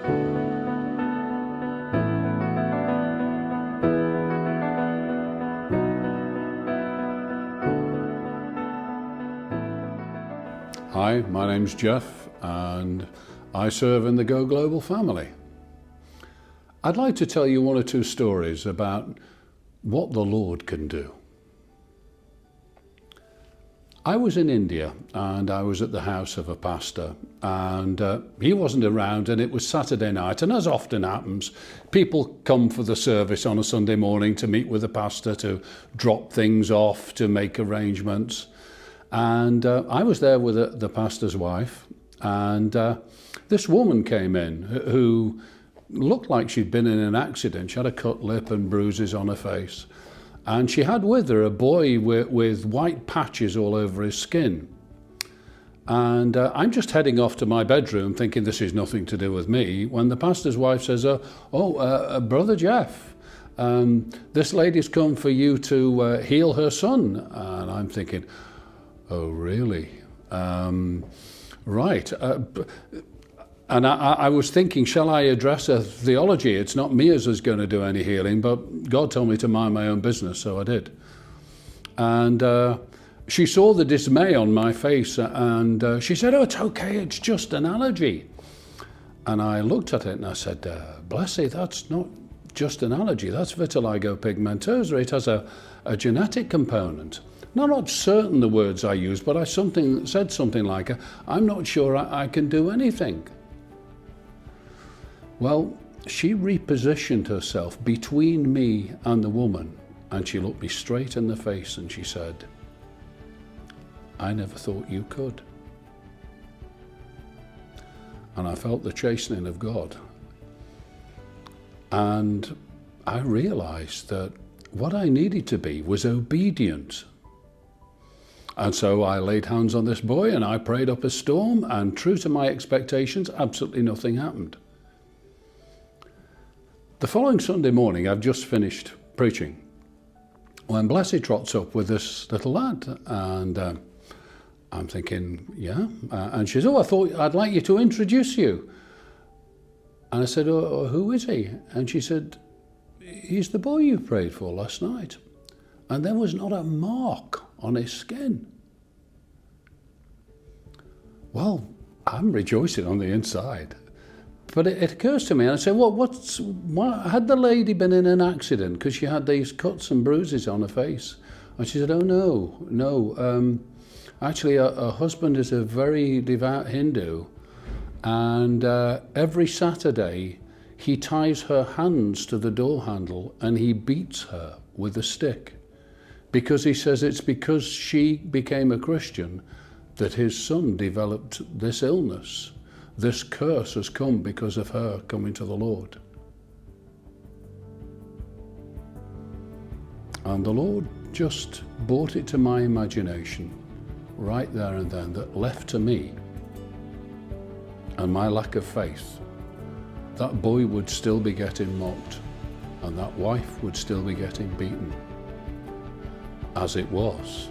Hi, my name's Geoff and I serve in the Go Global family. I'd like to tell you one or two stories about what the Lord can do. I was in India and I was at the house of a pastor, and he wasn't around, and it was Saturday night, and as often happens, people come for the service on a Sunday morning to meet with the pastor, to drop things off, to make arrangements. And I was there with the pastor's wife, and this woman came in who looked like she'd been in an accident. She had a cut lip and bruises on her face, and she had with her a boy with white patches all over his skin. And I'm just heading off to my bedroom thinking this is nothing to do with me, when the pastor's wife says, Brother Geoff, this lady's come for you to heal her son. And I'm thinking, oh, really? Right. And I was thinking, shall I address her theology? It's not me as is going to do any healing, but God told me to mind my own business, so I did. And she saw the dismay on my face, and she said, oh, it's okay, it's just an allergy. And I looked at it and I said, bless you, that's not just an allergy, that's vitiligo pigmentosa. It has a genetic component. Now, I'm not certain the words I used, but I said something like, I'm not sure I can do anything. Well, she repositioned herself between me and the woman, and she looked me straight in the face and she said, I never thought you could. And I felt the chastening of God. And I realized that what I needed to be was obedient. And so I laid hands on this boy and I prayed up a storm, and true to my expectations, absolutely nothing happened. The following Sunday morning, I've just finished preaching, when Blessy trots up with this little lad, and I'm thinking, yeah. And she says, oh, I thought I'd like you to introduce you. And I said, oh, who is he? And she said, he's the boy you prayed for last night. And there was not a mark on his skin. Well, I'm rejoicing on the inside. But it occurs to me, and I say, what had the lady been in an accident? Because she had these cuts and bruises on her face. And she said, oh, no. Actually, her husband is a very devout Hindu, and every Saturday he ties her hands to the door handle and he beats her with a stick, because he says it's because she became a Christian that his son developed this illness. This curse has come because of her coming to the Lord. And the Lord just brought it to my imagination right there and then, that left to me and my lack of faith, that boy would still be getting mocked and that wife would still be getting beaten. As it was,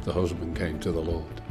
the husband came to the Lord.